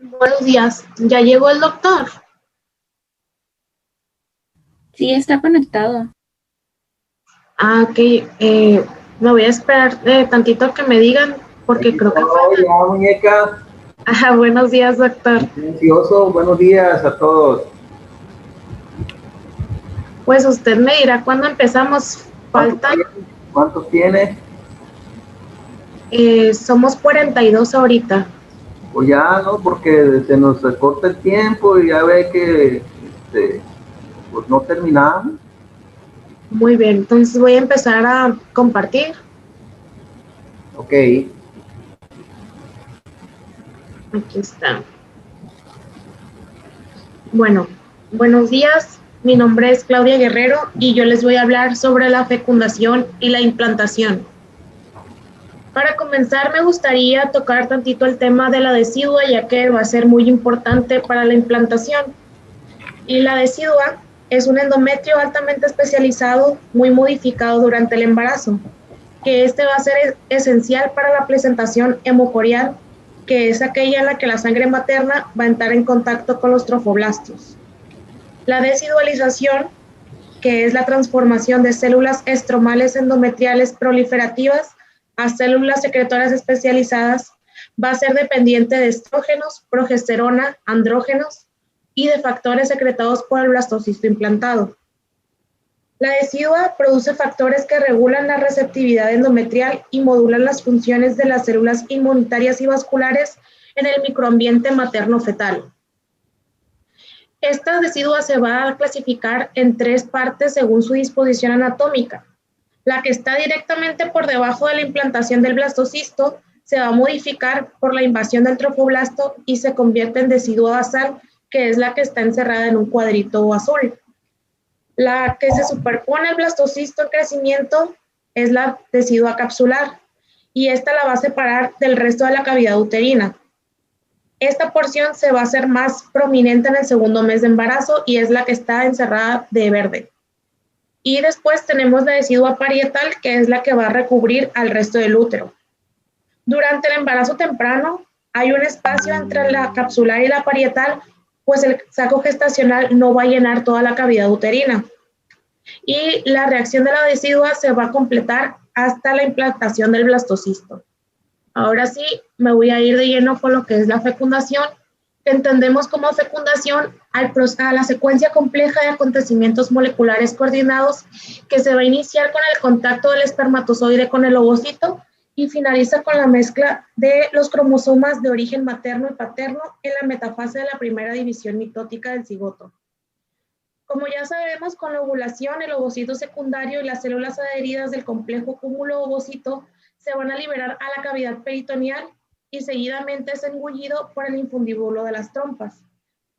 Buenos días, ¿ya llegó el doctor? Sí, está conectado. Ok, me voy a esperar tantito que me digan porque Aquí creo que estoy, faltan. ya muñeca. Buenos días, doctor. Silencioso, buenos días a todos. Pues usted me dirá cuándo empezamos. ¿Cuántos Faltan, tiene? ¿Cuántos tiene? somos 42 ahorita. Pues ya, ¿no? Porque se nos corta el tiempo y ya ve que pues no terminamos. Muy bien, entonces voy a empezar a compartir. Ok. Aquí está. Bueno, buenos días. Mi nombre es Claudia Guerrero y yo les voy a hablar sobre la fecundación y la implantación. Para comenzar, me gustaría tocar tantito el tema de la decidua, ya que va a ser muy importante para la implantación. Y la decidua es un endometrio altamente especializado, muy modificado durante el embarazo, que este va a ser esencial para la presentación hemocorial, que es aquella en la que la sangre materna va a entrar en contacto con los trofoblastos. La decidualización, que es la transformación de células estromales endometriales proliferativas a células secretoras especializadas, va a ser dependiente de estrógenos, progesterona, andrógenos y de factores secretados por el blastocisto implantado. La decidua produce factores que regulan la receptividad endometrial y modulan las funciones de las células inmunitarias y vasculares en el microambiente materno-fetal. Esta decidua se va a clasificar en tres partes según su disposición anatómica. La que está directamente por debajo de la implantación del blastocisto se va a modificar por la invasión del trofoblasto y se convierte en decidua basal, que es la que está encerrada en un cuadrito azul. La que se superpone al blastocisto en crecimiento es la decidua capsular y esta la va a separar del resto de la cavidad uterina. Esta porción se va a hacer más prominente en el segundo mes de embarazo y es la que está encerrada de verde. Y después tenemos la decidua parietal, que es la que va a recubrir al resto del útero. Durante el embarazo temprano hay un espacio entre la capsular y la parietal, pues el saco gestacional no va a llenar toda la cavidad uterina. Y la reacción de la decidua se va a completar hasta la implantación del blastocisto. Ahora sí, me voy a ir de lleno con lo que es la fecundación, que entendemos como fecundación a la secuencia compleja de acontecimientos moleculares coordinados que se va a iniciar con el contacto del espermatozoide con el ovocito y finaliza con la mezcla de los cromosomas de origen materno y paterno en la metafase de la primera división mitótica del cigoto. Como ya sabemos, con la ovulación, el ovocito secundario y las células adheridas del complejo cúmulo ovocito se van a liberar a la cavidad peritoneal y seguidamente es engullido por el infundíbulo de las trompas.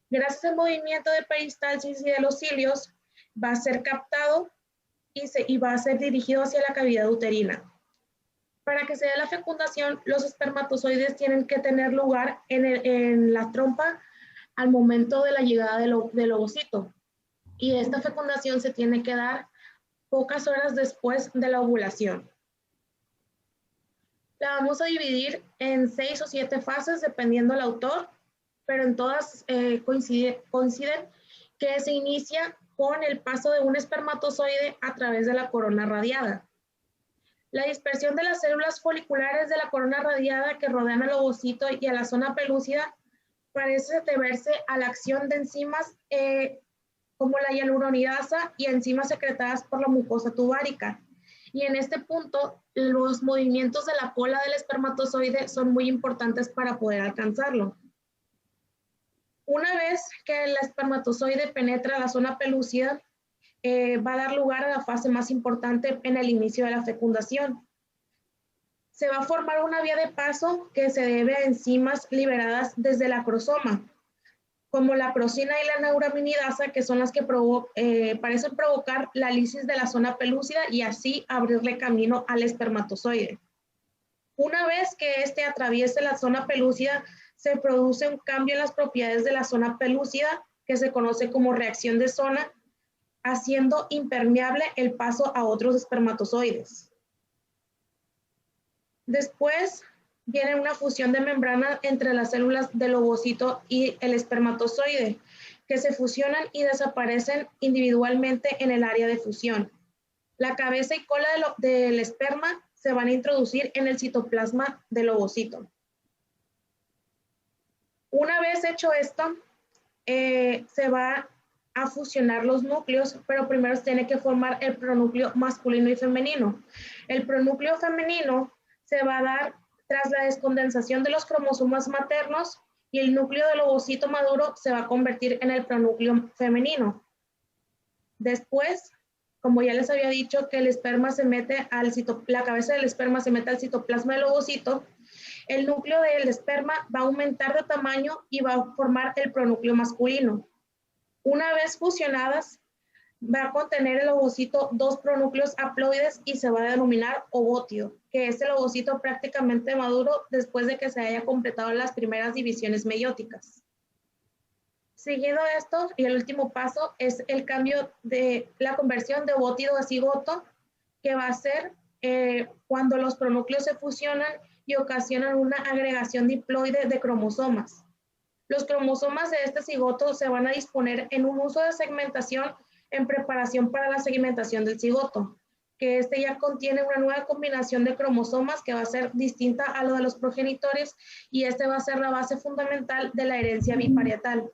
Gracias al movimiento de peristalsis y de los cilios, va a ser captado y va a ser dirigido hacia la cavidad uterina. Para que se dé la fecundación, los espermatozoides tienen que tener lugar en la trompa al momento de la llegada del ovocito. Y esta fecundación se tiene que dar pocas horas después de la ovulación. La vamos a dividir en 6 o 7 fases, dependiendo del autor, pero en todas coinciden que se inicia con el paso de un espermatozoide a través de la corona radiada. La dispersión de las células foliculares de la corona radiada que rodean al ovocito y a la zona pelúcida parece deberse a la acción de enzimas como la hialuronidasa y enzimas secretadas por la mucosa tubárica. Y en este punto, los movimientos de la cola del espermatozoide son muy importantes para poder alcanzarlo. Una vez que el espermatozoide penetra la zona pelúcida, va a dar lugar a la fase más importante en el inicio de la fecundación. Se va a formar una vía de paso que se debe a enzimas liberadas desde el acrosoma, como la crosina y la neuraminidasa, que son las que parecen provocar la lisis de la zona pelúcida y así abrirle camino al espermatozoide. Una vez que este atraviese la zona pelúcida, se produce un cambio en las propiedades de la zona pelúcida, que se conoce como reacción de zona, haciendo impermeable el paso a otros espermatozoides. Después viene una fusión de membrana entre las células del ovocito y el espermatozoide, que se fusionan y desaparecen individualmente en el área de fusión. La cabeza y cola del esperma se van a introducir en el citoplasma del ovocito. Una vez hecho esto, se va a fusionar los núcleos, pero primero se tiene que formar el pronúcleo masculino y femenino. El pronúcleo femenino se va a dar tras la descondensación de los cromosomas maternos y el núcleo del ovocito maduro se va a convertir en el pronúcleo femenino. Después, como ya les había dicho, que el esperma se mete la cabeza del esperma se mete al citoplasma del ovocito, el núcleo del esperma va a aumentar de tamaño y va a formar el pronúcleo masculino. Una vez fusionadas, va a contener el ovocito dos pronúcleos haploides y se va a denominar ovotido, que es el ovocito prácticamente maduro después de que se haya completado las primeras divisiones meióticas. Siguiendo esto, y el último paso es el cambio de la conversión de ovotido a cigoto, que va a ser cuando los pronúcleos se fusionan y ocasionan una agregación diploide de cromosomas. Los cromosomas de este cigoto se van a disponer en un uso de segmentación en preparación para la segmentación del cigoto, que este ya contiene una nueva combinación de cromosomas que va a ser distinta a lo de los progenitores y este va a ser la base fundamental de la herencia biparietal.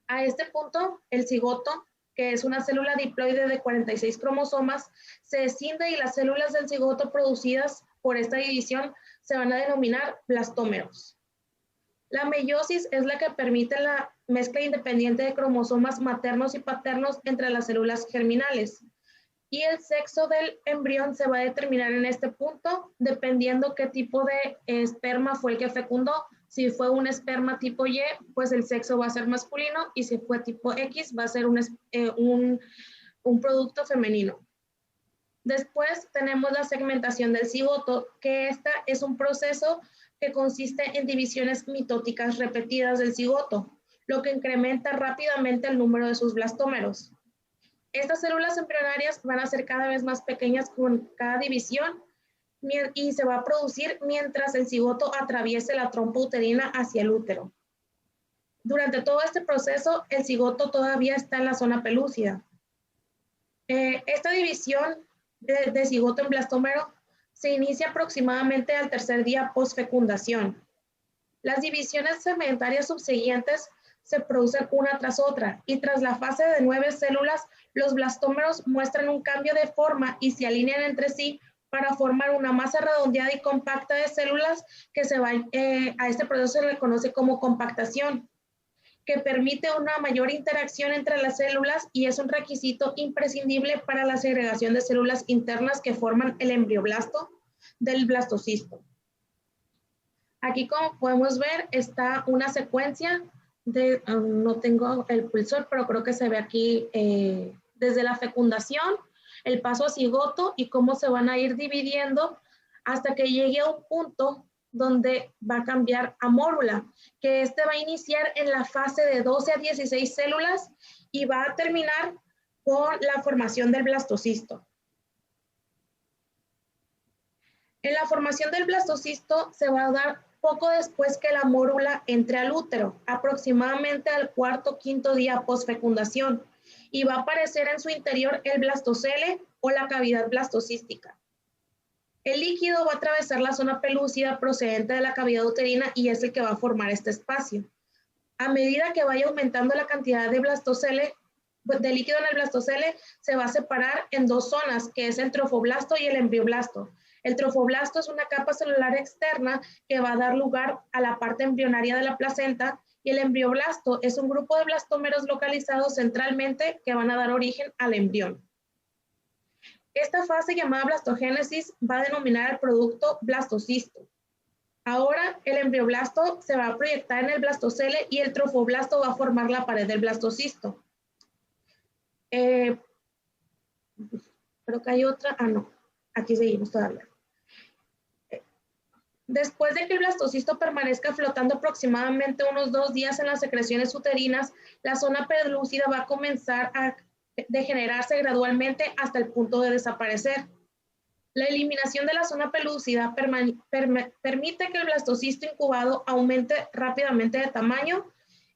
A este punto, el cigoto, que es una célula diploide de 46 cromosomas, se escinde y las células del cigoto producidas por esta división se van a denominar blastómeros. La meiosis es la que permite la mezcla independiente de cromosomas maternos y paternos entre las células germinales. Y el sexo del embrión se va a determinar en este punto, dependiendo qué tipo de esperma fue el que fecundó. Si fue un esperma tipo Y, pues el sexo va a ser masculino, y si fue tipo X, va a ser un producto femenino. Después tenemos la segmentación del cigoto, que esta es un proceso que consiste en divisiones mitóticas repetidas del cigoto, lo que incrementa rápidamente el número de sus blastómeros. Estas células embrionarias van a ser cada vez más pequeñas con cada división y se va a producir mientras el cigoto atraviese la trompa uterina hacia el útero. Durante todo este proceso, el cigoto todavía está en la zona pelúcida. Esta división de cigoto en blastómero se inicia aproximadamente al tercer día postfecundación. Las divisiones segmentarias subsiguientes se producen una tras otra y tras la fase de 9 células, los blastómeros muestran un cambio de forma y se alinean entre sí para formar una masa redondeada y compacta de células que a este proceso se le conoce como compactación, que permite una mayor interacción entre las células y es un requisito imprescindible para la segregación de células internas que forman el embrioblasto del blastocisto. Aquí, como podemos ver, está una secuencia de, no tengo el pulsor, pero creo que se ve aquí desde la fecundación, el paso a cigoto y cómo se van a ir dividiendo hasta que llegue a un punto donde va a cambiar a mórula, que este va a iniciar en la fase de 12 a 16 células y va a terminar con la formación del blastocisto. En la formación del blastocisto se va a dar poco después que la mórula entre al útero, aproximadamente al cuarto o quinto día postfecundación, y va a aparecer en su interior el blastocele o la cavidad blastocística. El líquido va a atravesar la zona pelúcida procedente de la cavidad uterina y es el que va a formar este espacio. A medida que vaya aumentando la cantidad de blastocele, de líquido en el blastocele, se va a separar en dos zonas, que es el trofoblasto y el embrioblasto. El trofoblasto es una capa celular externa que va a dar lugar a la parte embrionaria de la placenta y el embrioblasto es un grupo de blastómeros localizados centralmente que van a dar origen al embrión. Esta fase llamada blastogénesis va a denominar al producto blastocisto. Ahora el embrioblasto se va a proyectar en el blastocele y el trofoblasto va a formar la pared del blastocisto. Creo que hay otra, no, aquí seguimos todavía. Después de que el blastocisto permanezca flotando aproximadamente unos 2 días en las secreciones uterinas, la zona pelúcida va a comenzar a degenerarse gradualmente hasta el punto de desaparecer. La eliminación de la zona pelúcida permite que el blastocisto incubado aumente rápidamente de tamaño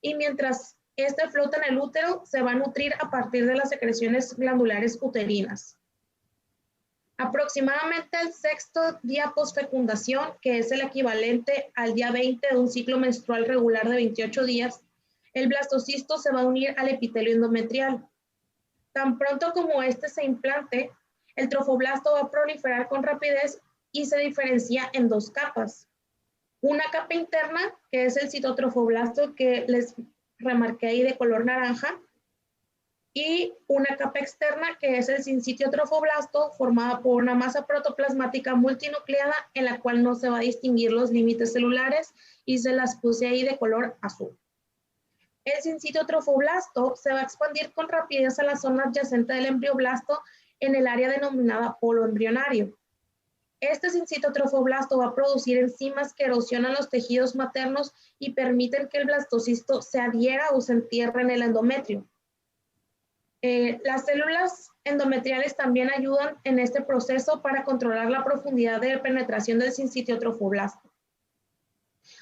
y mientras este flota en el útero, se va a nutrir a partir de las secreciones glandulares uterinas. Aproximadamente el sexto día posfecundación, que es el equivalente al día 20 de un ciclo menstrual regular de 28 días, el blastocisto se va a unir al epitelio endometrial. Tan pronto como este se implante, el trofoblasto va a proliferar con rapidez y se diferencia en dos capas. Una capa interna, que es el citotrofoblasto que les remarqué ahí de color naranja, y una capa externa, que es el sincitio trofoblasto, formada por una masa protoplasmática multinucleada en la cual no se va a distinguir los límites celulares y se las puse ahí de color azul. El sincitio trofoblasto se va a expandir con rapidez a la zona adyacente del embrioblasto en el área denominada polo embrionario. Este sincitio trofoblasto va a producir enzimas que erosionan los tejidos maternos y permiten que el blastocisto se adhiera o se entierre en el endometrio. Las células endometriales también ayudan en este proceso para controlar la profundidad de penetración del sincitio trofoblasto.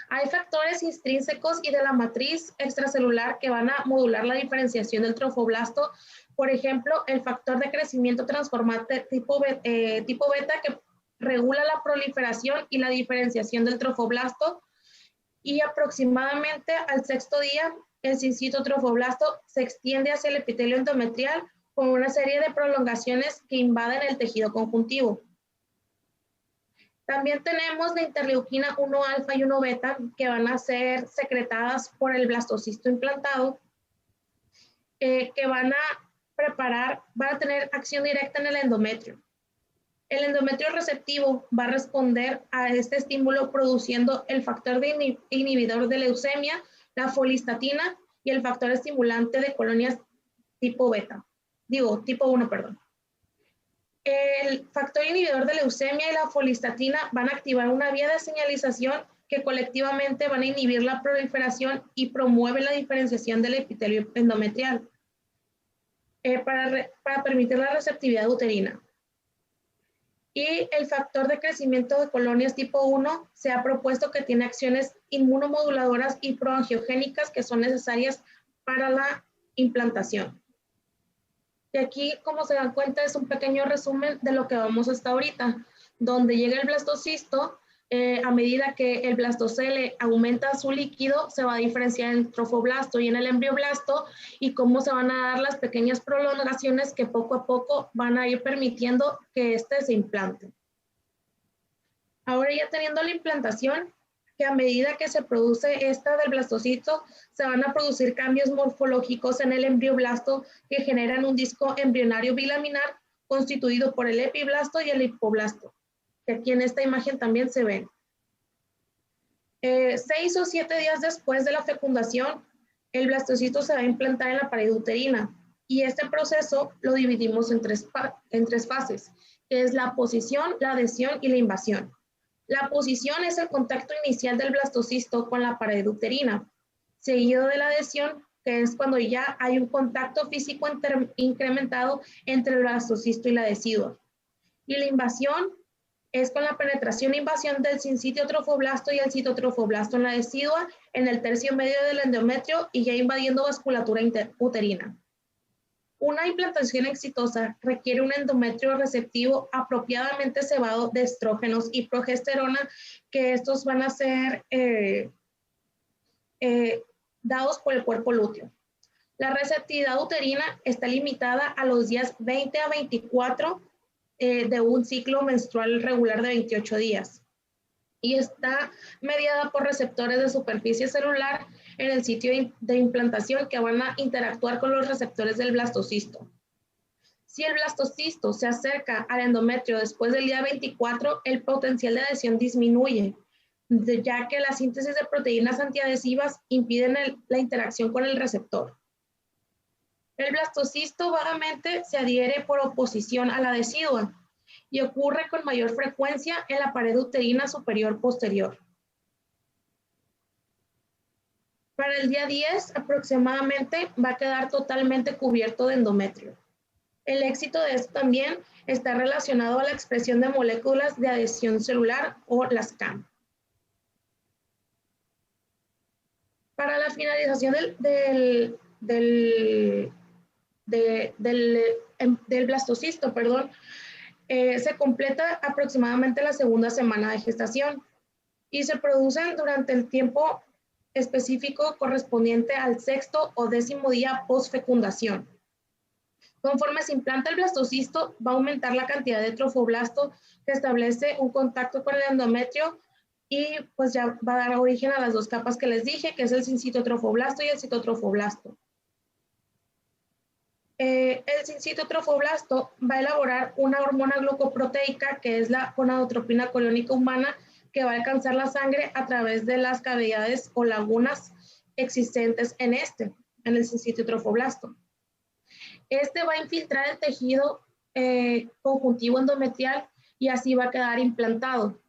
Hay factores intrínsecos y de la matriz extracelular que van a modular la diferenciación del trofoblasto. Por ejemplo, el factor de crecimiento transformante tipo beta que regula la proliferación y la diferenciación del trofoblasto. Y aproximadamente al sexto día, el sincitio trofoblasto se extiende hacia el epitelio endometrial con una serie de prolongaciones que invaden el tejido conjuntivo. También tenemos la interleuquina 1 alfa y 1 beta que van a ser secretadas por el blastocisto implantado, que van a tener acción directa en el endometrio. El endometrio receptivo va a responder a este estímulo produciendo el factor de inhibidor de leucemia, la folistatina y el factor estimulante de colonias tipo 1, perdón. El factor inhibidor de leucemia y la folistatina van a activar una vía de señalización que colectivamente van a inhibir la proliferación y promueven la diferenciación del epitelio endometrial para permitir la receptividad uterina. Y el factor de crecimiento de colonias tipo 1 se ha propuesto que tiene acciones inmunomoduladoras y proangiogénicas que son necesarias para la implantación. Y aquí, como se dan cuenta, es un pequeño resumen de lo que vamos hasta ahorita, donde llega el blastocisto, a medida que el blastocele aumenta su líquido, se va a diferenciar en el trofoblasto y en el embrioblasto, y cómo se van a dar las pequeñas prolongaciones que poco a poco van a ir permitiendo que este se implante. Ahora ya teniendo la implantación, que a medida que se produce esta del blastocisto, se van a producir cambios morfológicos en el embrioblasto que generan un disco embrionario bilaminar constituido por el epiblasto y el hipoblasto, que aquí en esta imagen también se ven. 6 o 7 días después de la fecundación, el blastocisto se va a implantar en la pared uterina y este proceso lo dividimos en tres fases, que es la posición, la adhesión y la invasión. La posición es el contacto inicial del blastocisto con la pared uterina, seguido de la adhesión, que es cuando ya hay un contacto físico incrementado entre el blastocisto y la decidua. Y la invasión es con la penetración e invasión del sincitio trofoblasto y el citotrofoblasto en la decidua, en el tercio medio del endometrio y ya invadiendo vasculatura uterina. Una implantación exitosa requiere un endometrio receptivo apropiadamente cebado de estrógenos y progesterona, que estos van a ser dados por el cuerpo lúteo. La receptividad uterina está limitada a los días 20 a 24 de un ciclo menstrual regular de 28 días y está mediada por receptores de superficie celular en el sitio de implantación que van a interactuar con los receptores del blastocisto. Si el blastocisto se acerca al endometrio después del día 24, el potencial de adhesión disminuye, ya que la síntesis de proteínas antiadhesivas impiden la interacción con el receptor. El blastocisto vagamente se adhiere por oposición a la decidua y ocurre con mayor frecuencia en la pared uterina superior posterior. Para el día 10 aproximadamente va a quedar totalmente cubierto de endometrio. El éxito de esto también está relacionado a la expresión de moléculas de adhesión celular o las CAM. Para la finalización del blastocisto, perdón, se completa aproximadamente la segunda semana de gestación y se producen durante el tiempo específico correspondiente al sexto o 10º día post-fecundación. Conforme se implanta el blastocisto, va a aumentar la cantidad de trofoblasto que establece un contacto con el endometrio y pues ya va a dar origen a las dos capas que les dije, que es el sincitotrofoblasto y el citotrofoblasto. El sincitotrofoblasto va a elaborar una hormona glucoproteica que es la gonadotropina coriónica humana que va a alcanzar la sangre a través de las cavidades o lagunas existentes en el sincitotrofoblasto. Este va a infiltrar el tejido conjuntivo endometrial y así va a quedar implantado.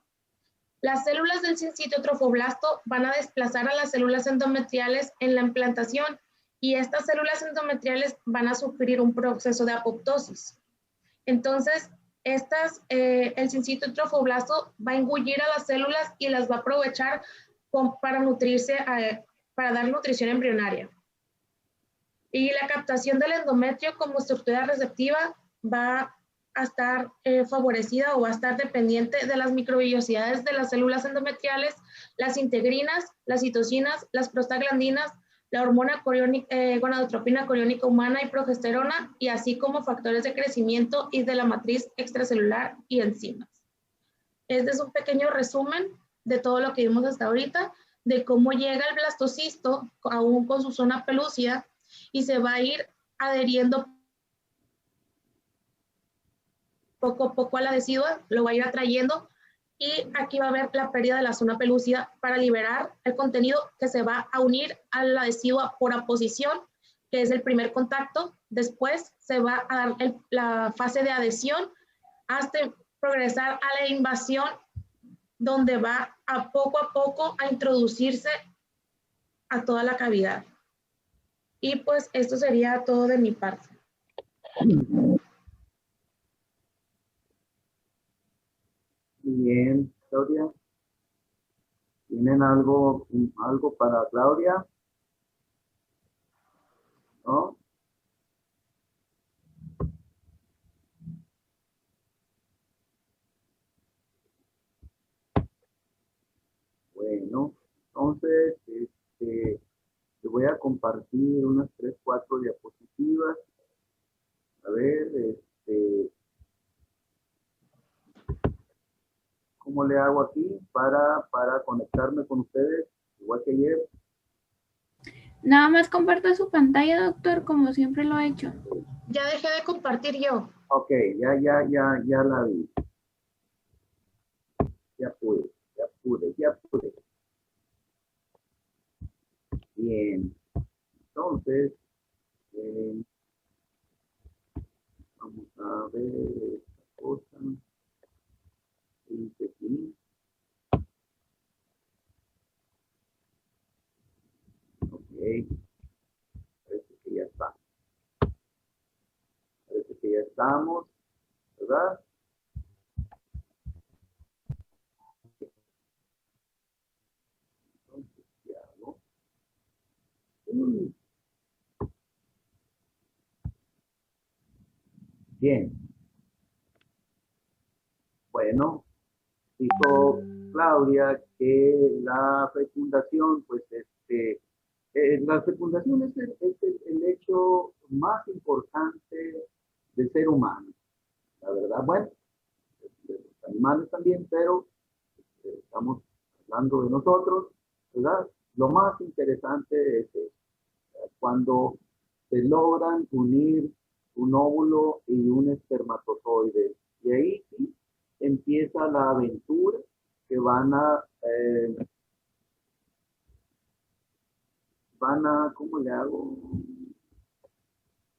Las células del sincitotrofoblasto van a desplazar a las células endometriales en la implantación y estas células endometriales van a sufrir un proceso de apoptosis. Entonces, el sincitotrofoblasto va a engullir a las células y las va a aprovechar para nutrirse, para dar nutrición embrionaria. Y la captación del endometrio como estructura receptiva va a estar favorecida o va a estar dependiente de las microvellosidades de las células endometriales, las integrinas, las citocinas, las prostaglandinas, la hormona gonadotropina coriónica humana y progesterona, y así como factores de crecimiento y de la matriz extracelular y enzimas. Este es un pequeño resumen de todo lo que vimos hasta ahorita, de cómo llega el blastocisto, aún con su zona pelúcida, y se va a ir adheriendo poco a poco a la decidua, lo va a ir atrayendo y aquí va a haber la pérdida de la zona pelúcida para liberar el contenido que se va a unir a la decidua por aposición, que es el primer contacto. Después se va a dar la fase de adhesión hasta progresar a la invasión, donde va a poco a introducirse a toda la cavidad. Y pues esto sería todo de mi parte. Bien, Claudia. ¿Tienen algo para Claudia? ¿No? Bueno, entonces, te voy a compartir unas 3, 4 diapositivas. A ver, ¿cómo le hago aquí para conectarme con ustedes? Igual que ayer. Nada más comparta su pantalla, doctor, como siempre lo ha hecho. Ya dejé de compartir yo. Ok, ya la vi. Ya pude. Bien. Entonces, vamos a ver esta cosa. Dice aquí. Ok. Parece que ya está. Parece que ya estamos, ¿verdad? Entonces, ¿qué hago? Bien. Bueno, dijo Claudia que la fecundación, pues, la fecundación es el hecho más importante del ser humano, la verdad. Bueno, de los animales también, pero estamos hablando de nosotros, ¿verdad? Lo más interesante es cuando se logran unir un óvulo y un espermatozoide. Y ahí sí empieza la aventura que van a, ¿cómo le hago?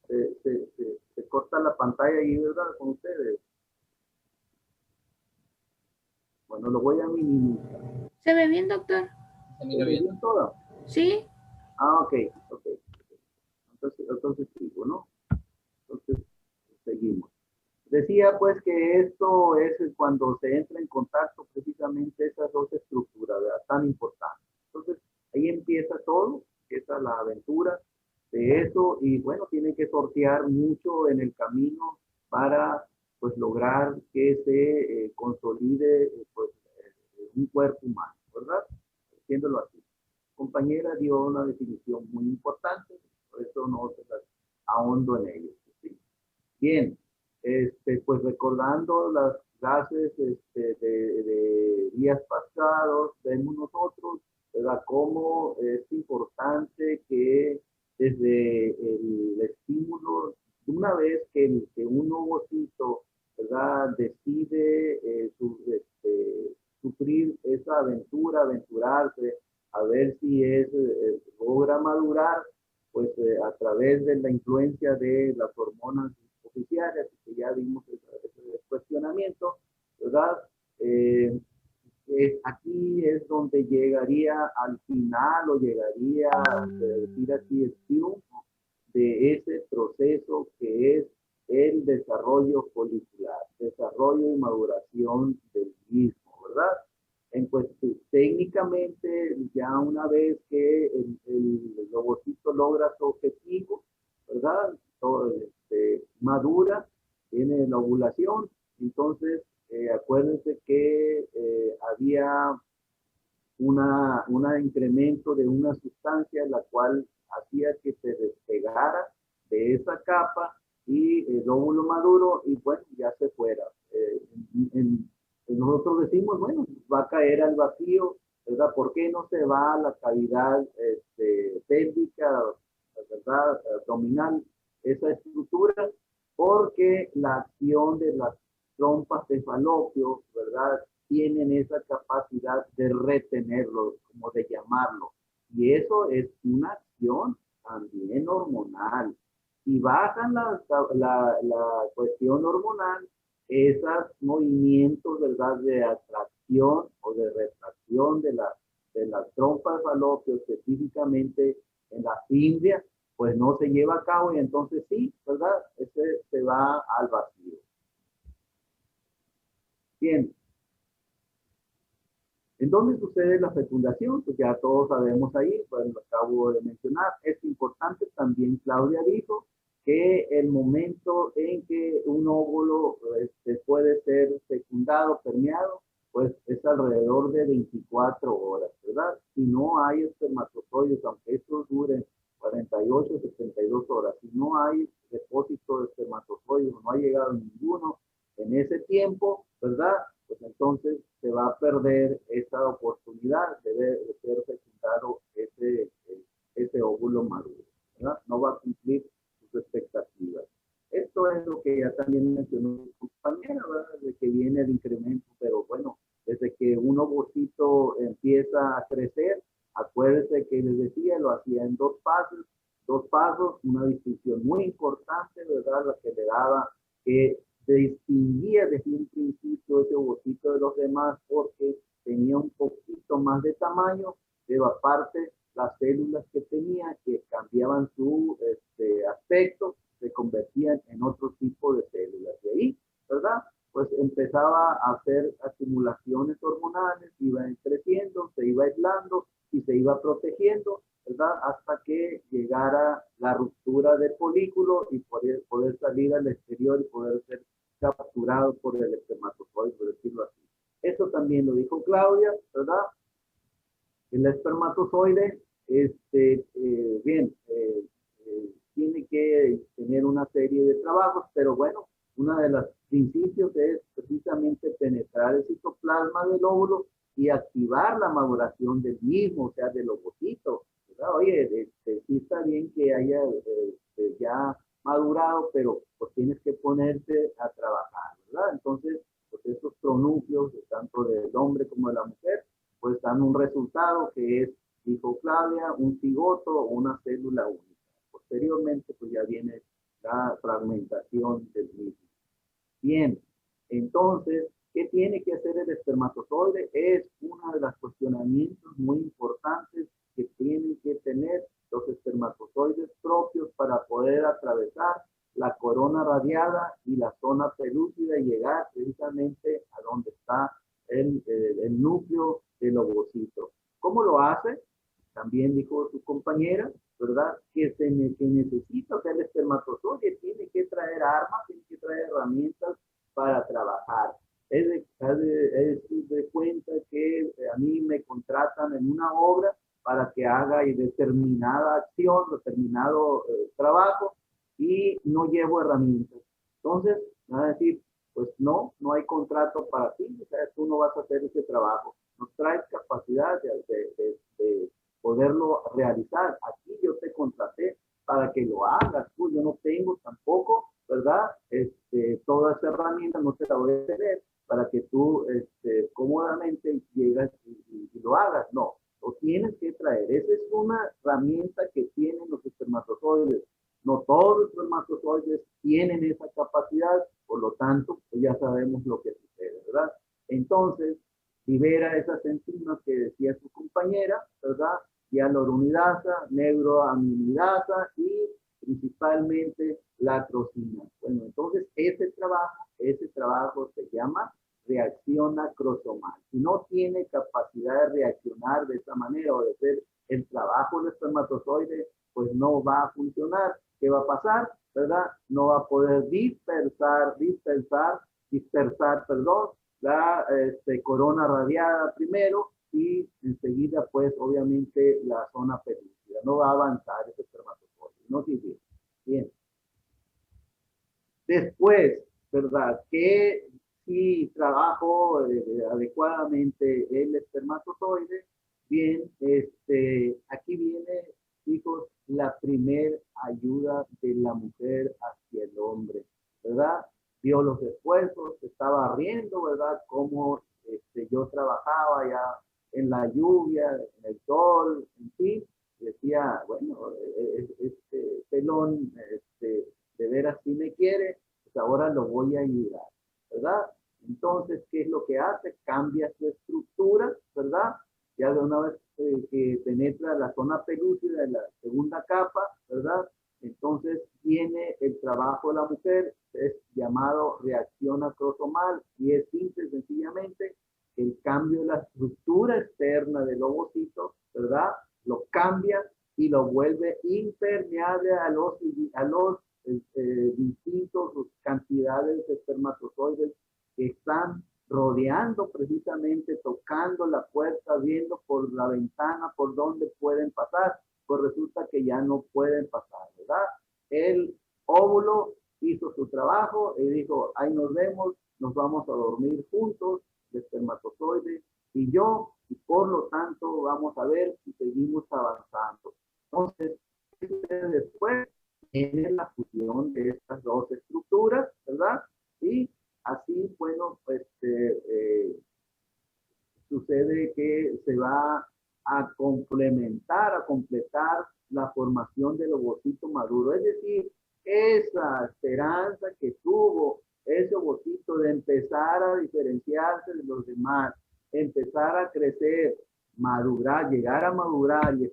Se corta la pantalla ahí, ¿verdad? Con ustedes. Bueno, lo voy a minimizar. ¿Se ve bien, doctor? ¿Se ve bien todo? Sí. Ah, ok. Entonces sigo, ¿no? Entonces, seguimos. Decía pues que esto es cuando se entra en contacto precisamente esas dos estructuras, ¿verdad? Tan importantes. Entonces, ahí empieza todo, empieza la aventura de eso y bueno, tiene que sortear mucho en el camino para pues lograr que se consolide pues un cuerpo humano, ¿verdad? Haciéndolo así. Compañera dio una definición muy importante, por eso no se las ahondo en ello. ¿Sí? Bien, pues recordando las clases de días pasados, vemos nosotros, ¿verdad? Cómo es importante que desde el estímulo, una vez que un ovocito, ¿verdad? Decide sufrir esa aventura, aventurarse, a ver si logra madurar, pues a través de la influencia de las hormonas oficiales, que ya vimos ese cuestionamiento, ¿verdad? Aquí es donde llegaría al final o llegaría, decir así, el triunfo de ese proceso que es el desarrollo folicular, desarrollo y maduración del mismo, ¿verdad? Pues técnicamente, ya una vez que el ovocito logra su objetivo, ¿verdad? Todo, madura, tiene la ovulación, entonces acuérdense que había un incremento de una sustancia la cual hacía que se despegara de esa capa y el óvulo maduro y bueno, ya se fuera. Nosotros decimos, bueno, va a caer al vacío, ¿verdad? ¿Por qué no se va a la cavidad pélvica, ¿verdad? Abdominal, esa estructura? Porque la acción de las trompas de falopio, ¿verdad? Tienen esa capacidad de retenerlo, como de llamarlo. Y eso es una acción también hormonal. Si bajan la cuestión hormonal, esos movimientos, ¿verdad? De atracción o de retracción de la trompa de falopio, específicamente en la fibria, pues no se lleva a cabo y entonces sí, ¿verdad? Ese se va al vacío. Bien. ¿En dónde sucede la fecundación? Pues ya todos sabemos ahí, pues lo acabo de mencionar. Es importante también, Claudia dijo, que el momento en que un óvulo puede ser fecundado, permeado, pues es alrededor de 24 horas, ¿verdad? Si no hay espermatozoides, aunque estos duren 48, 72 horas, si no hay depósito de espermatozoides, no ha llegado ninguno en ese tiempo, ¿verdad? Pues entonces se va a perder esa oportunidad de ser fecundado ese óvulo maduro, ¿verdad? No va a cumplir sus expectativas. Esto es lo que ya también mencionó mi compañera, ¿verdad? De que viene el incremento, pero bueno, desde que un ovocito empieza a crecer, acuérdense que les decía, lo hacía en dos pasos, una distinción muy importante, ¿verdad? La que le daba que se distinguía desde un principio ese ovocito de los demás porque tenía un poquito más de tamaño, pero aparte las células que tenía que cambiaban su aspecto, se convertían en otro tipo de células. De ahí, ¿verdad? Pues empezaba a hacer acumulaciones hormonales, iba creciendo, se iba aislando y se iba protegiendo, ¿verdad? Hasta que llegara la ruptura del folículo y poder salir al exterior y poder ser capturado por el espermatozoide, por decirlo así. Eso también lo dijo Claudia, ¿verdad? El espermatozoide, tiene que tener una serie de trabajos, pero bueno, uno de los principios es precisamente penetrar el citoplasma del óvulo y activar la maduración del mismo, o sea, del ovocito, ¿verdad? Oye, sí está bien que haya ya madurado, pero pues tienes que ponerte a trabajar, ¿verdad? Entonces, pues esos pronúcleos, tanto del hombre como de la mujer, pues dan un resultado que es, dijo Claudia, un cigoto o una célula única. Posteriormente, pues ya viene la fragmentación del mismo. Bien, entonces, ¿qué tiene que hacer el espermatozoide? Es uno de los cuestionamientos muy importantes que tienen que tener los espermatozoides propios para poder atravesar la corona radiada y la zona pelúcida y llegar precisamente a donde está el núcleo del ovocito. ¿Cómo lo hace? También dijo su compañera, ¿verdad? Que necesita, o sea, el espermatozoide tiene que traer armas, tiene que traer herramientas para trabajar. Es de cuenta que a mí me contratan en una obra para que haga determinada acción, determinado trabajo, y no llevo herramientas. Entonces, van a decir, pues no hay contrato para ti, o sea, tú no vas a hacer ese trabajo. No traes capacidad de poderlo realizar. Aquí yo te contraté para que lo hagas tú, yo no tengo tampoco, ¿verdad? Toda esa herramienta no te la voy a tener para que tú cómodamente llegas y lo hagas. No, lo tienes que traer. Esa es una herramienta que tienen los espermatozoides. No todos los espermatozoides tienen esa capacidad, por lo tanto, pues ya sabemos lo que sucede, ¿verdad? Entonces, libera esas enzimas que decía su compañera, ¿verdad? Hialuronidasa, neuroaminidasa y principalmente la trocina. Bueno, entonces ese trabajo se llama reacción acrosomal. Si no tiene capacidad de reaccionar de esa manera o de hacer el trabajo del espermatozoide, pues no va a funcionar. ¿Qué va a pasar? ¿Verdad? No va a poder dispersar, perdón, la corona radiada primero y enseguida, pues, obviamente, la zona pelúcida. No va a avanzar ese espermatozoide. No sirve. Bien. Después, ¿verdad? Que si trabajo adecuadamente el espermatozoide, bien, aquí viene, hijos, la primer ayuda de la mujer hacia el hombre, ¿verdad? Vio los esfuerzos, se estaba riendo, ¿verdad? Cómo yo trabajaba ya en la lluvia, en el sol, en fin, decía, bueno, este pelón, de veras si me quiere, pues ahora lo voy a ayudar, ¿verdad? Entonces, ¿qué es lo que hace? Cambia su estructura, ¿verdad? Ya de una vez que penetra la zona pelúcida de la segunda capa, ¿verdad? Entonces viene el trabajo de la mujer, es llamado reacción acrosomal y es simple, sencillamente, el cambio de la estructura externa del ovocito, ¿verdad? Lo cambia y lo vuelve impermeable a los distintos cantidades de espermatozoides que están rodeando precisamente, tocando la puerta, viendo por la ventana por dónde pueden pasar, pues resulta que ya no pueden pasar, ¿verdad? El óvulo hizo su trabajo y dijo, ahí nos vemos, nos vamos a dormir juntos, el espermatozoide y yo, y por lo tanto vamos a ver si seguimos avanzando. Entonces, después viene la fusión de estas dos estructuras, ¿verdad? Y así, bueno, pues sucede que se va a complementar, a completar la formación del ovocito maduro. Es decir, esa esperanza que tuvo ese ovocito de empezar a diferenciarse de los demás, empezar a crecer, madurar, llegar a madurar y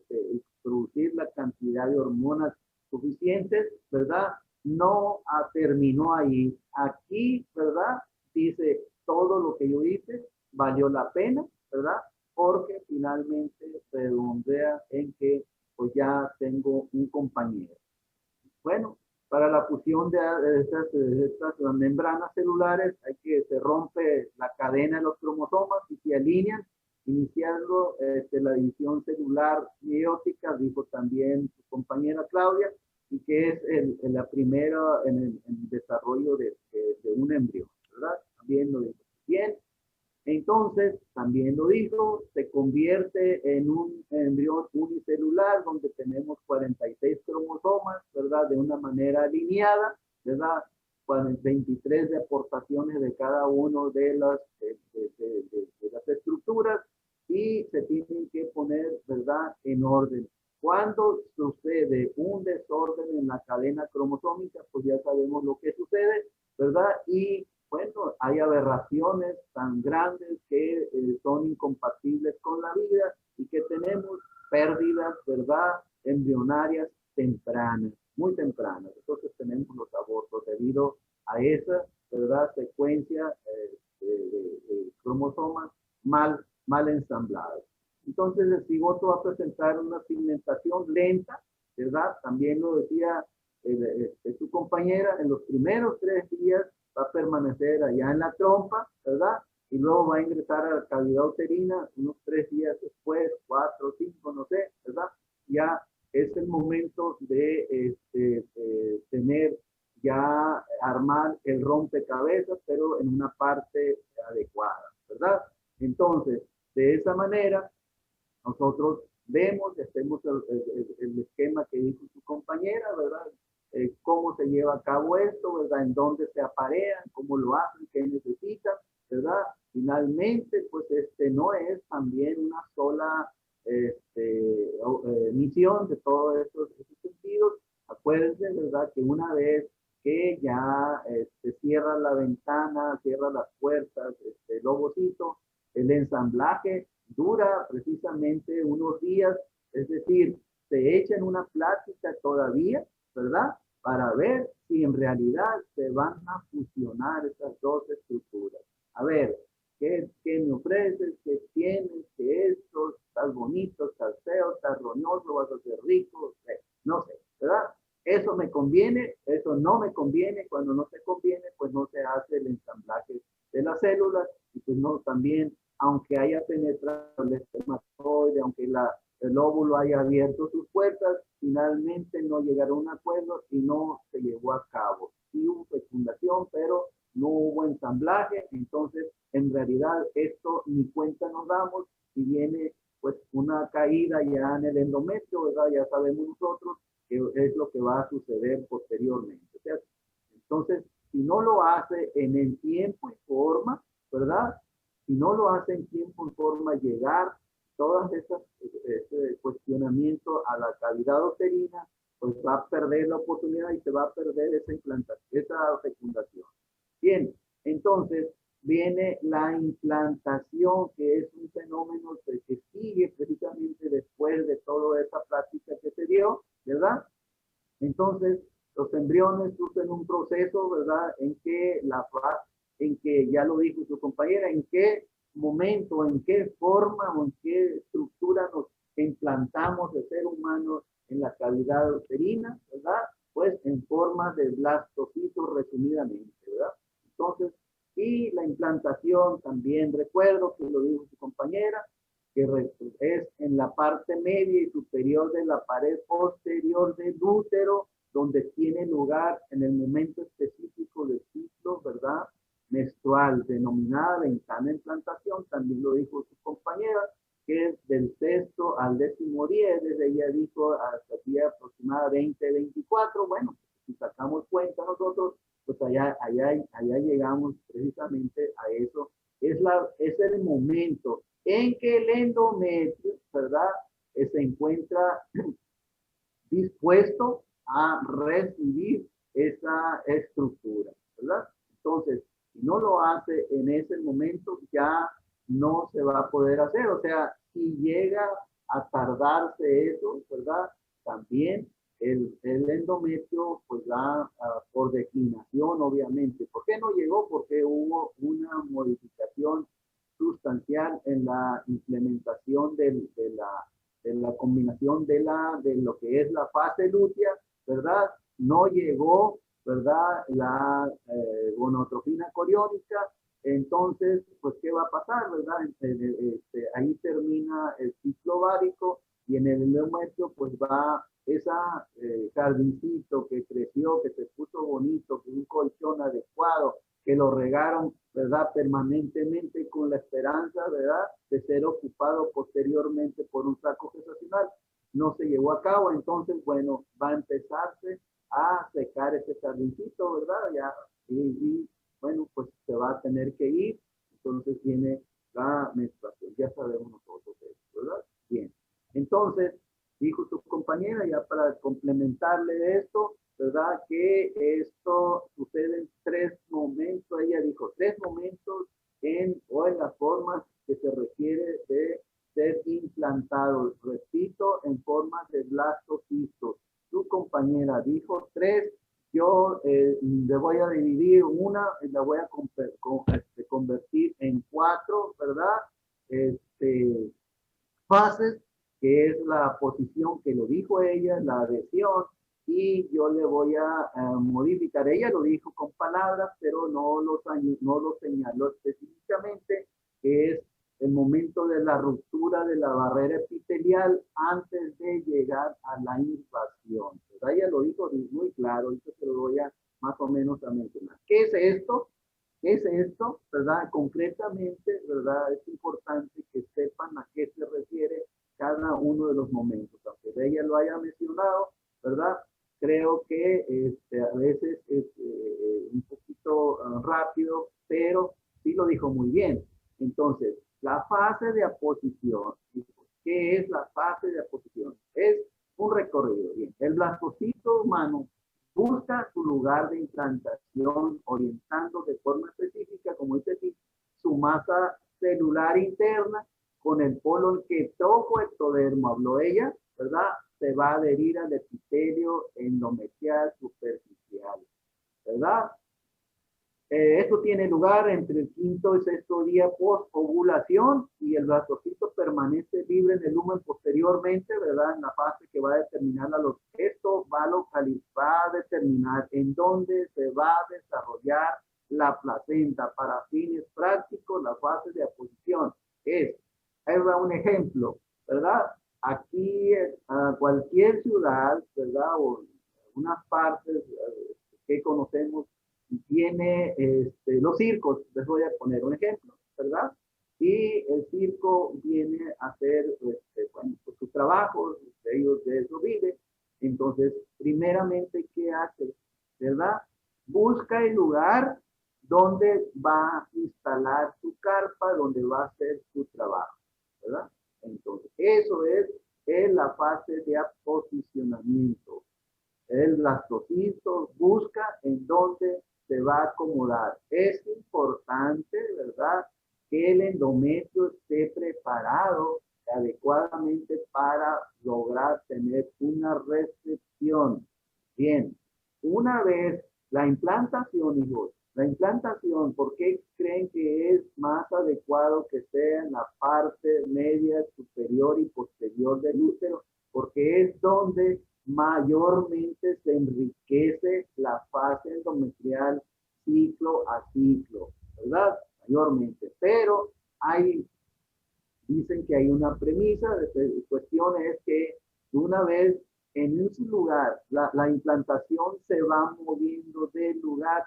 producir la cantidad de hormonas suficientes, ¿verdad? No terminó ahí. Aquí, ¿verdad? Dice, todo lo que yo hice valió la pena, ¿verdad? Porque finalmente redondea en que pues ya tengo un compañero. Bueno, para la fusión de estas membranas celulares hay que se rompe la cadena de los cromosomas y se alinean, iniciando la división celular meiótica, dijo también su compañera Claudia, y que es la primera en el desarrollo de un embrión, ¿verdad? También lo dijo. Bien, entonces, también lo dijo, se convierte en un embrión unicelular donde tenemos 46 cromosomas, ¿verdad? De una manera alineada, ¿verdad? 23 de aportaciones de cada uno de las estructuras y se tienen que poner, ¿verdad? En orden. Cuando sucede un desorden en la cadena cromosómica, pues ya sabemos lo que sucede, ¿verdad? Y bueno, hay aberraciones tan grandes que son incompatibles con la vida y que tenemos pérdidas, ¿verdad? Embrionarias tempranas, muy tempranas. Entonces tenemos los abortos. debido a esa, ¿verdad?, secuencia de cromosomas mal ensamblados. Entonces el cigoto va a presentar una pigmentación lenta, ¿verdad? También lo decía su compañera, en los primeros 3 días va a permanecer allá en la trompa, ¿verdad? Y luego va a ingresar a la cavidad uterina unos 3 días después, 4, 5, no sé, ¿verdad? Ya es el momento de tener, ya armar el rompecabezas, pero en una parte adecuada, ¿verdad? Entonces, de esa manera, nosotros vemos, hacemos el esquema que dijo su compañera, ¿verdad? Cómo se lleva a cabo esto, ¿verdad? En dónde se aparean, cómo lo hacen, qué necesitan, ¿verdad? Finalmente, pues no es también una sola misión de todos esos sentidos. Acuérdense, ¿verdad? Que una vez que ya cierra la ventana, cierra las puertas, el ovocito, el ensamblaje dura precisamente unos días, es decir, se echa en una plática todavía, ¿verdad? Para ver si en realidad se van a fusionar esas dos estructuras. A ver, ¿qué me ofreces? ¿Qué tienes? ¿Qué esto? ¿Estás bonito? ¿Estás feo? ¿Estás roñoso? ¿Vas a ser rico? No sé, ¿verdad? Eso me conviene, eso no me conviene. Cuando no se conviene, pues no se hace el ensamblaje de las células y pues no también, aunque haya penetrado el espermatozoide, aunque el óvulo haya abierto sus puertas, finalmente no llegaron a un acuerdo y no se llevó a cabo. Sí hubo fecundación, pero no hubo ensamblaje, entonces en realidad esto ni cuenta nos damos y viene pues una caída ya en el endometrio, ¿verdad? Ya sabemos nosotros que es lo que va a suceder posteriormente. O sea, entonces, si no lo hace en el tiempo y forma, ¿verdad? Si no lo hace en tiempo y forma, llegar todas esas cuestionamientos a la cavidad uterina, pues va a perder la oportunidad y se va a perder esa implantación, esa fecundación. Bien, entonces viene la implantación, que es un fenómeno que sigue precisamente después de toda esa plática que se dio, ¿verdad? Entonces, los embriones sufren un proceso, ¿verdad? En que ya lo dijo su compañera, en qué momento, en qué forma o en qué estructura nos implantamos el ser humano en la cavidad uterina, ¿verdad? Pues en forma de blastocitos resumidamente, ¿verdad? Entonces, y la implantación también, recuerdo que lo dijo su compañera, que es en la parte media y superior de la pared posterior del útero, donde tiene lugar en el momento específico del ciclo, ¿verdad?, menstrual, denominada ventana de implantación. También lo dijo su compañera, que es del 6º al 10º día, desde ella dijo hasta el día aproximadamente 24. Bueno, si sacamos cuenta nosotros, pues allá llegamos precisamente a eso. Es el momento en que el endometrio, ¿verdad?, se encuentra dispuesto a recibir esa estructura, ¿verdad? Entonces, si no lo hace en ese momento, ya no se va a poder hacer. O sea, si llega a tardarse eso, ¿verdad? También el endometrio, pues va por declinación, obviamente. ¿Por qué no llegó? Porque hubo una modificación sustancial en la implementación de la combinación de lo que es la fase lútea, ¿verdad? No llegó, ¿verdad?, la gonadotropina coriónica. Entonces, pues, ¿qué va a pasar, verdad? Ahí termina el ciclo ovárico y en el endometrio, pues, va esa jardincito que creció, que se puso bonito, que un colchón adecuado, que lo regaron, ¿verdad?, permanentemente con la esperanza, ¿verdad?, de ser ocupado posteriormente por un saco gestacional. No se llevó a cabo, entonces, bueno, va a empezarse a secar ese jardincito, ¿verdad? Ya, y bueno, pues se va a tener que ir, entonces viene la menstruación, ya sabemos nosotros eso, ¿verdad? Bien, entonces, dijo su compañera, ya para complementarle esto, ¿verdad?, que esto sucede en 3 momentos. Ella dijo 3 momentos en las formas que se requiere de ser implantado. Repito, en forma de blastocisto. Su compañera dijo 3, yo le voy a dividir una, la voy a convertir en 4, ¿verdad? Fases, que es la posición que lo dijo ella, la adhesión, y yo le voy a modificar. Ella lo dijo con palabras, pero no lo señaló específicamente, que es el momento de la ruptura de la barrera epitelial antes de llegar a la invasión. ¿Verdad? Ella lo dijo muy claro, ahorita se lo voy a más o menos a mencionar. ¿Qué es esto? ¿Qué es esto? ¿Verdad? Concretamente, ¿verdad? Es importante que sepan a qué se refiere cada uno de los momentos. Aunque ella lo haya mencionado, ¿verdad? Creo que a veces es un poquito rápido, pero sí lo dijo muy bien. Entonces, la fase de aposición. ¿Qué es la fase de aposición? Es un recorrido. Bien, el blastocito humano busca su lugar de implantación orientando de forma específica, como dice aquí, su masa celular interna con el polo en que todo ectodermo, habló ella, ¿verdad? Se va a adherir al epitelio endometrial superficial, ¿verdad? Esto tiene lugar entre el 5º y 6º día post-ovulación y el blastocito permanece libre en el lumen posteriormente, ¿verdad? En la fase que va a determinar esto va a determinar en dónde se va a desarrollar la placenta. Para fines prácticos, la fase de aposición ahí va un ejemplo, ¿verdad? Aquí, cualquier ciudad, ¿verdad? O algunas partes que conocemos, tiene los circos, les voy a poner un ejemplo, ¿verdad? Y el circo viene a hacer, bueno, pues, sus trabajos, ellos de eso viven. Entonces, primeramente, ¿qué hace? ¿Verdad? Busca el lugar donde va a instalar su carpa, donde va a hacer su trabajo, ¿verdad? Entonces, eso es la fase de aposicionamiento. El blastocito busca en dónde se va a acomodar. Es importante, ¿verdad?, que el endometrio esté preparado adecuadamente para lograr tener una recepción. Bien, una vez la implantación, hijos, la implantación, ¿por qué creen que es más adecuado que sea en la parte media, superior y posterior del útero? Porque es donde mayormente se enriquece la fase endometrial ciclo a ciclo, ¿verdad? Mayormente. Pero dicen que hay una premisa, la cuestión es que una vez en ese lugar, la implantación se va moviendo del lugar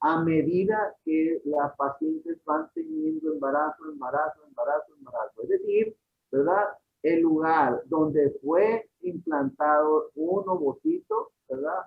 a medida que las pacientes van teniendo embarazo. Es decir, ¿verdad? El lugar donde fue implantado un ovocito, ¿verdad?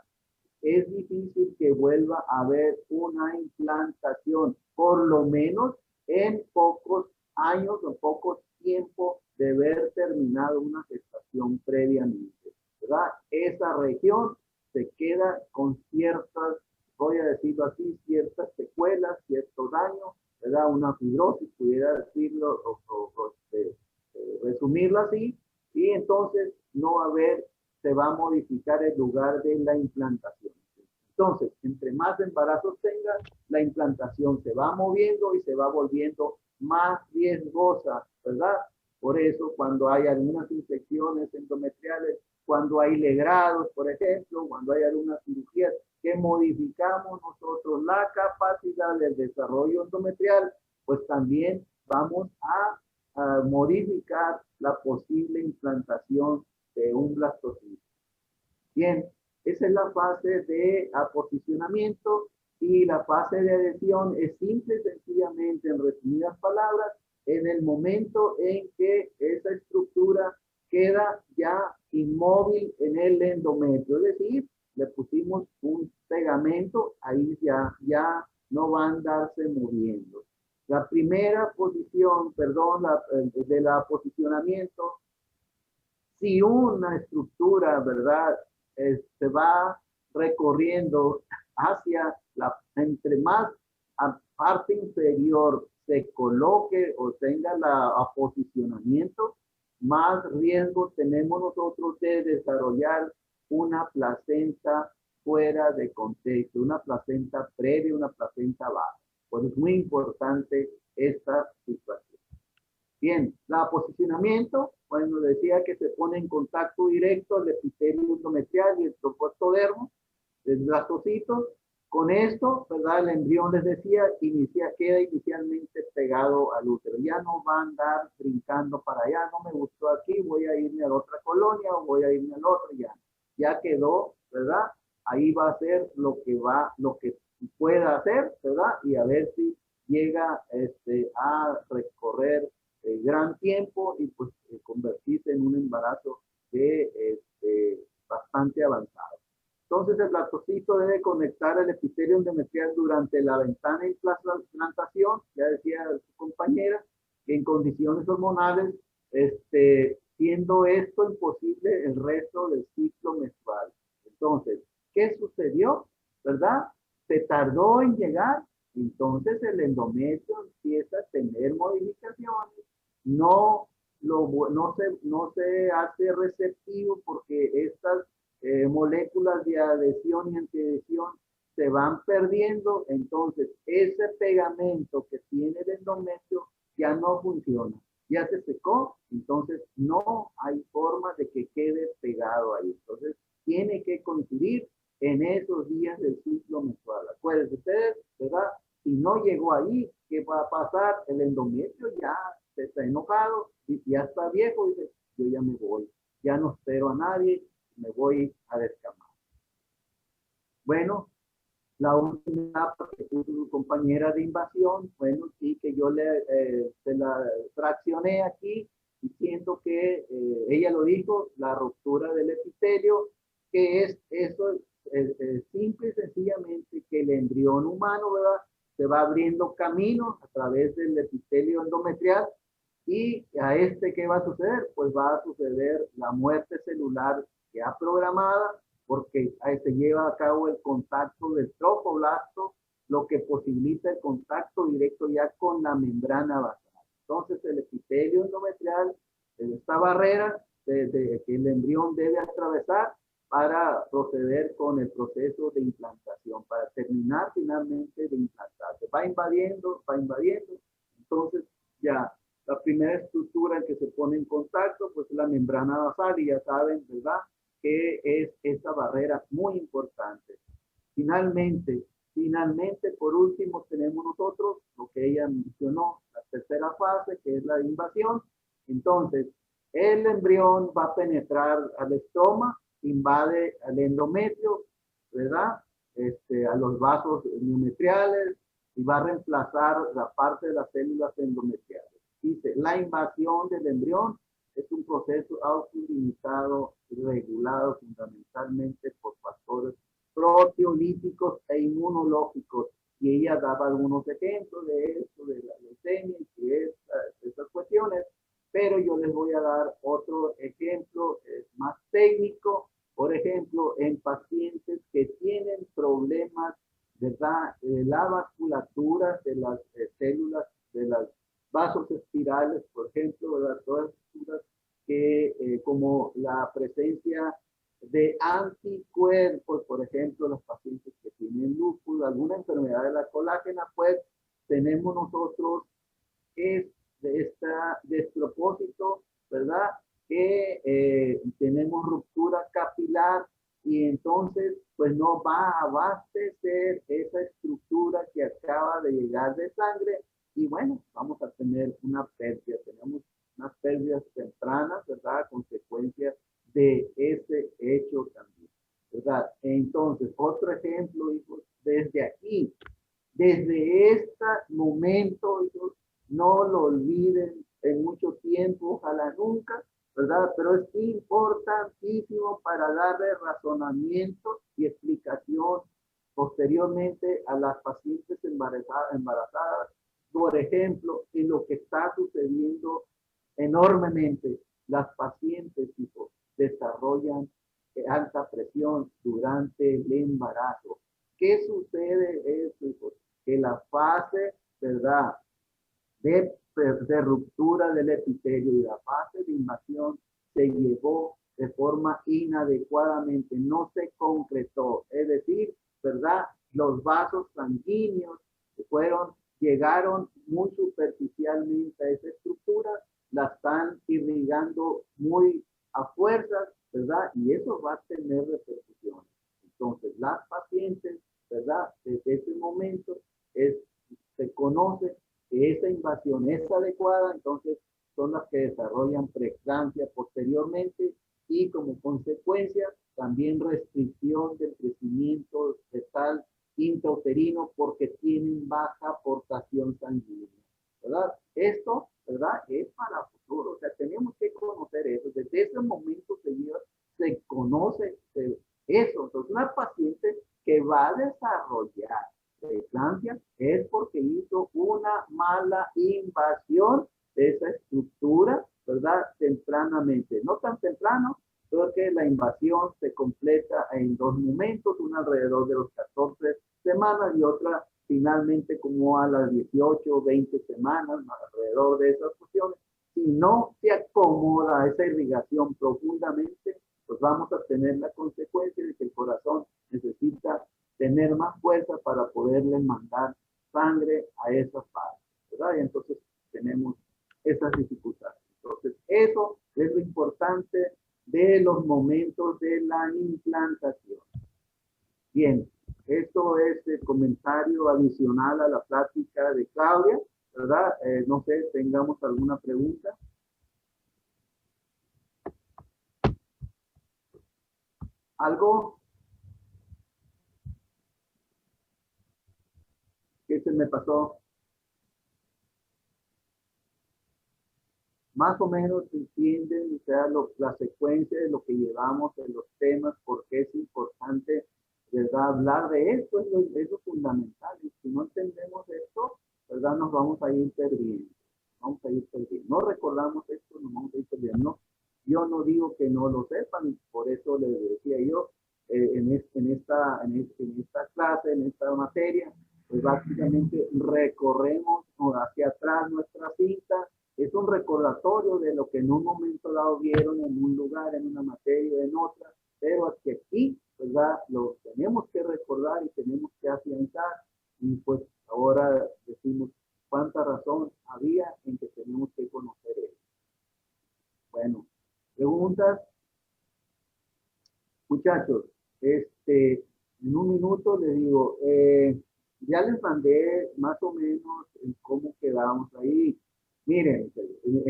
Es difícil que vuelva a haber una implantación, por lo menos en pocos años o poco tiempo de haber terminado una gestación previamente, ¿verdad? Esa región se queda con ciertas, voy a decirlo así, ciertas secuelas, cierto daño, ¿verdad? Una fibrosis, pudiera decirlo resumirlo así, y entonces no va a haber, se va a modificar el lugar de la implantación. Entonces, entre más embarazos tenga, la implantación se va moviendo y se va volviendo más riesgosa, ¿verdad? Por eso, cuando hay algunas infecciones endometriales, cuando hay legrados, por ejemplo, cuando hay algunas cirugías que modificamos nosotros la capacidad del desarrollo endometrial, pues también vamos a modificar la posible implantación de un blastocito. Bien, esa es la fase de aposicionamiento, y la fase de adhesión es simple y sencillamente, en resumidas palabras, en el momento en que esa estructura queda ya inmóvil en el endometrio, es decir, le pusimos un pegamento, ahí ya no va a andarse moviendo. La primera posición, perdón, de la posicionamiento, si una estructura, ¿verdad?, se va recorriendo hacia entre más parte inferior se coloque o tenga la aposicionamiento, más riesgo tenemos nosotros de desarrollar una placenta fuera de contexto, una placenta previa, una placenta baja. Pues es muy importante esta situación. Bien, la posicionamiento, bueno, decía que se pone en contacto directo el epitelio endometrial y el trofoectodermo, el blastocito. Con esto, ¿verdad? El embrión, les decía, queda inicialmente pegado al útero. Ya no va a andar brincando para allá, no me gustó aquí, voy a irme a la otra colonia o voy a irme al otro, ya quedó, ¿verdad? Ahí va a ser lo que pueda hacer, ¿verdad? Y a ver si llega a recorrer gran tiempo y pues convertirse en un embarazo bastante avanzado. Entonces el blastocito debe conectar el epitelio endometrial durante la ventana de implantación, ya decía su compañera, en condiciones hormonales, siendo esto imposible el resto del ciclo menstrual. Entonces, ¿qué sucedió? ¿Verdad? Se tardó en llegar, entonces el endometrio empieza a tener modificaciones, no se hace receptivo porque estas moléculas de adhesión y antiadhesión se van perdiendo, entonces ese pegamento que tiene el endometrio ya no funciona, ya se secó, entonces no hay forma de que quede pegado ahí. Entonces tiene que coincidir en esos días del ciclo menstrual. Acuérdense ustedes, ¿verdad? Si no llegó ahí, ¿qué va a pasar? El endometrio ya se está enojado, y ya está viejo, y dice, yo ya me voy, ya no espero a nadie, me voy a descamar. Bueno, la última etapa que puso su compañera de invasión, bueno, sí que yo se la fraccioné aquí, diciendo que ella lo dijo, la ruptura del epitelio, que es eso, simple y sencillamente que el embrión humano, ¿verdad? Se va abriendo camino a través del epitelio endometrial. Y a ¿qué va a suceder? Pues va a suceder la muerte celular ya programada, porque ahí se lleva a cabo el contacto del trofoblasto, lo que posibilita el contacto directo ya con la membrana basal. Entonces el epitelio endometrial, esta barrera que el embrión debe atravesar para proceder con el proceso de implantación, para terminar finalmente de implantarse. Va invadiendo, entonces ya la primera estructura en que se pone en contacto, pues la membrana basal, y ya saben, ¿verdad?, que es esta barrera muy importante. Finalmente, por último, tenemos nosotros lo que ella mencionó, la tercera fase, que es la invasión. Entonces, el embrión va a penetrar al estroma, invade al endometrio, ¿verdad?, a los vasos endometriales, y va a reemplazar la parte de las células endometriales. Dice, la invasión del embrión es un proceso autolimitado y regulado fundamentalmente por factores proteolíticos e inmunológicos. Y ella daba algunos ejemplos de esto, de la leucemia y estas cuestiones, pero yo les voy a dar otro ejemplo más técnico. Por ejemplo, en pacientes que tienen problemas, ¿verdad?, de la vasculatura de las células, de las vasos espirales, por ejemplo, ¿verdad?, todas las estructuras que como la presencia de anticuerpos, por ejemplo, los pacientes que tienen lupus, alguna enfermedad de la colágena, pues tenemos nosotros de este despropósito, ¿verdad?, que tenemos ruptura capilar, y entonces pues no va a abastecer esa estructura que acaba de llegar de sangre, y bueno, vamos a tener una pérdida, tenemos unas pérdidas tempranas, ¿verdad?, a consecuencia de ese hecho también, ¿verdad? Entonces, otro ejemplo, hijos, desde aquí, desde este momento, hijos, no lo olviden en mucho tiempo, ojalá nunca, ¿verdad? Pero es importantísimo para darle razonamiento y explicación posteriormente a las pacientes embarazadas, por ejemplo, en lo que está sucediendo enormemente. Las pacientes, hijos, desarrollan alta presión durante el embarazo. ¿Qué sucede eso, hijos? Que la fase, ¿verdad?, de ruptura del epitelio y la fase de invasión se llevó de forma inadecuadamente, no se concretó. Es decir, ¿verdad? Los vasos sanguíneos llegaron muy superficialmente a esa estructura, la están irrigando muy a fuerzas, ¿verdad? Y eso va a tener repercusiones. Entonces, las pacientes, ¿verdad? Desde ese momento se conoce que esa invasión es adecuada, entonces son las que desarrollan preeclampsia posteriormente y como consecuencia también restricción del crecimiento fetal intrauterino porque tienen baja aportación sanguínea, ¿verdad? Esto, ¿verdad? Es para futuro, o sea, tenemos que conocer eso. Desde ese momento se conoce eso. Entonces, una paciente que va a desarrollar preeclampsia es porque hizo una mala invasión de esa estructura, ¿verdad? Tempranamente, no tan temprano, porque la invasión se completa en dos momentos, una alrededor de los 14 semanas y otra finalmente como a las 18 o 20 semanas, alrededor de esas cuestiones. Si no se acomoda esa irrigación profundamente, pues vamos a tener la consecuencia de que el corazón necesita tener más fuerza para poderle mandar sangre a esas partes, ¿verdad? Y entonces tenemos esas dificultades. Entonces, eso es lo importante de los momentos de la implantación. Bien, esto es el comentario adicional a la plática de Claudia, ¿verdad? No sé, tengamos alguna pregunta. ¿Algo que se me pasó? Más o menos entienden, o sea, la secuencia de lo que llevamos en los temas, porque es importante, ¿verdad? Hablar de esto es lo fundamental. Y si no entendemos esto, ¿verdad? Nos vamos a ir perdiendo. Vamos a ir perdiendo. No recordamos esto, nos vamos a ir perdiendo. No, yo no digo que no lo sepan, por eso les decía yo, en esta clase, en esta materia, pues básicamente recorremos hacia atrás nuestra cinta. Es un recordatorio de lo que en un momento dado vieron en un lugar, en una materia, en otra, pero es que aquí, ¿verdad? Lo tenemos que recordar y tenemos que afianzar y pues ahora decimos cuánta razón había en que tenemos que conocer eso. Bueno, preguntas. Muchachos, en un minuto les digo, ya les mandé más o menos en cómo quedamos ahí. Miren,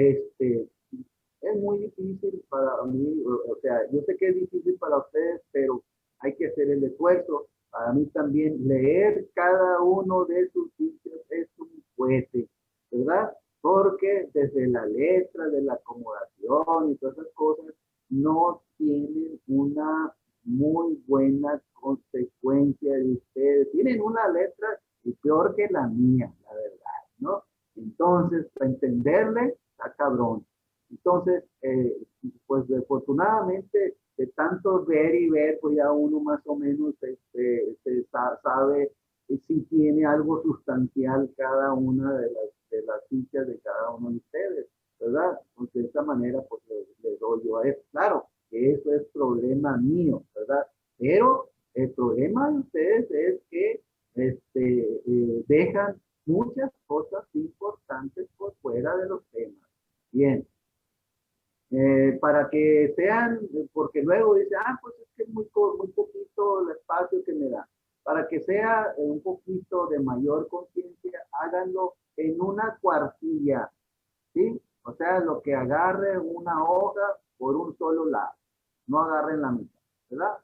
es muy difícil para mí, o sea, yo sé que es difícil para ustedes, pero hay que hacer el esfuerzo. Para mí también leer cada uno de sus sitios es un cohete, ¿verdad? Porque desde la letra, de la acomodación y todas esas cosas, no tienen una muy buena consecuencia de ustedes. Tienen una letra y peor que la mía, la verdad, ¿no? Entonces, para entenderle, está cabrón. Entonces, pues afortunadamente, de tanto ver y ver, pues ya uno más o menos sabe si tiene algo sustancial cada una de las fichas de cada uno de ustedes, ¿verdad? Entonces, de esta manera, pues le doy yo a eso. Claro, que eso es problema mío, ¿verdad? Pero el problema de ustedes es que dejan muchas cosas importantes por fuera de los temas. Bien. Para que sean, porque luego dice, pues es que es muy poquito el espacio que me da. Para que sea un poquito de mayor conciencia, háganlo en una cuartilla, ¿sí? O sea, lo que agarre una hoja por un solo lado, no agarren la mitad, ¿verdad?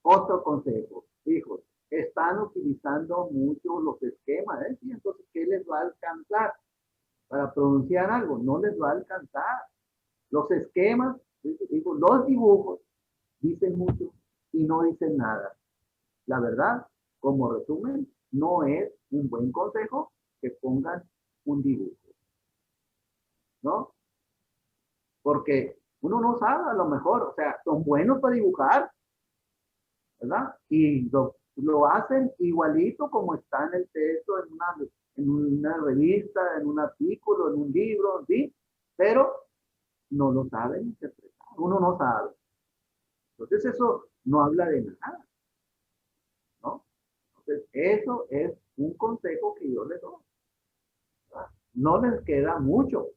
Otro consejo, hijos, están utilizando mucho los esquemas, ¿eh? Sí, entonces, ¿qué les va a alcanzar? Para pronunciar algo, no les va a alcanzar. Los esquemas, digo, los dibujos dicen mucho y no dicen nada. La verdad, como resumen, no es un buen consejo que pongan un dibujo, ¿no? Porque uno no sabe a lo mejor, o sea, son buenos para dibujar, ¿verdad? Y lo hacen igualito como está en el texto, en una revista, en un artículo, en un libro, ¿sí? Pero no lo saben interpretar, uno no sabe. Entonces eso no habla de nada, ¿no? Entonces eso es un consejo que yo les doy, ¿verdad? No les queda mucho.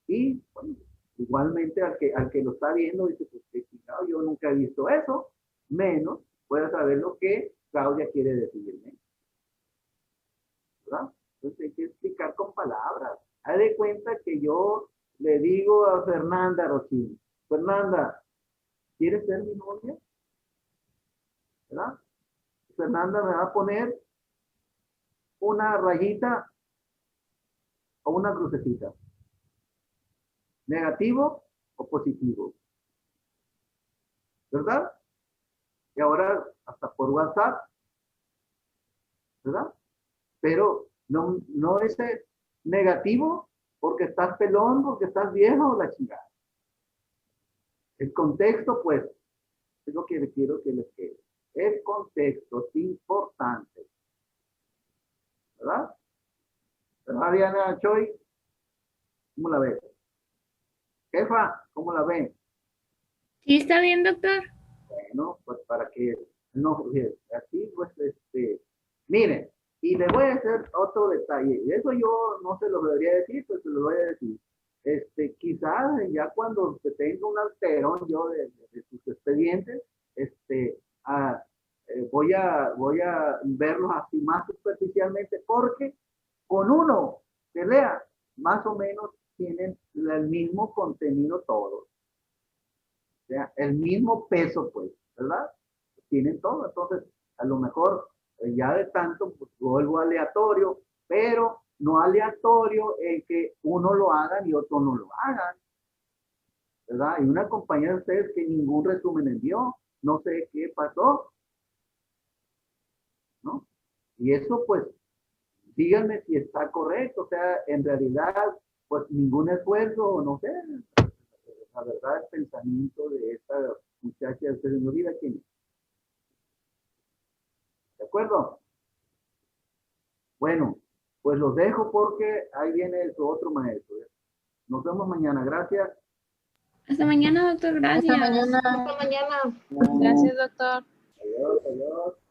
Y bueno, igualmente al que lo está viendo dice, pues qué chingado, yo nunca he visto eso, menos pueda saber lo que Claudia quiere decirme, ¿verdad? Entonces hay que explicar con palabras. Haz de cuenta que yo le digo a Fernanda Rochín, Fernanda, ¿quieres ser mi novia? ¿Verdad? Fernanda me va a poner una rayita o una crucecita. ¿Negativo o positivo? ¿Verdad? Y ahora hasta por WhatsApp, ¿verdad? Pero no es negativo porque estás pelón, porque estás viejo, la chingada. El contexto, pues, es lo que quiero que les quede. El contexto es importante, ¿verdad? ¿Verdad, Diana Choi? ¿Cómo la ves? Jefa, ¿cómo la ven? ¿Sí está bien, doctor? Bueno, pues para que no, así pues, miren, y le voy a hacer otro detalle, y eso yo no se lo debería decir, pues se lo voy a decir. Quizás ya cuando se tenga un alterón yo de sus expedientes, ah, voy a verlos así más superficialmente, porque con uno que lea, más o menos tienen el mismo contenido todos. O sea, el mismo peso, pues, ¿verdad? Tienen todo. Entonces, a lo mejor ya de tanto, pues vuelvo aleatorio, pero no aleatorio en que uno lo haga y otro no lo hagan, ¿verdad? Y una compañera de ustedes que ningún resumen envió, no sé qué pasó, ¿no? Y eso, pues, díganme si está correcto, o sea, en realidad, pues ningún esfuerzo, no sé, la verdad, el pensamiento de esta muchacha, ustedes no olvida quién es. ¿De acuerdo? Bueno, pues los dejo porque ahí viene su otro maestro. Nos vemos mañana. Gracias. Hasta mañana, doctor. Hasta Gracias. mañana. Hasta mañana. Gracias, doctor. Adiós, adiós.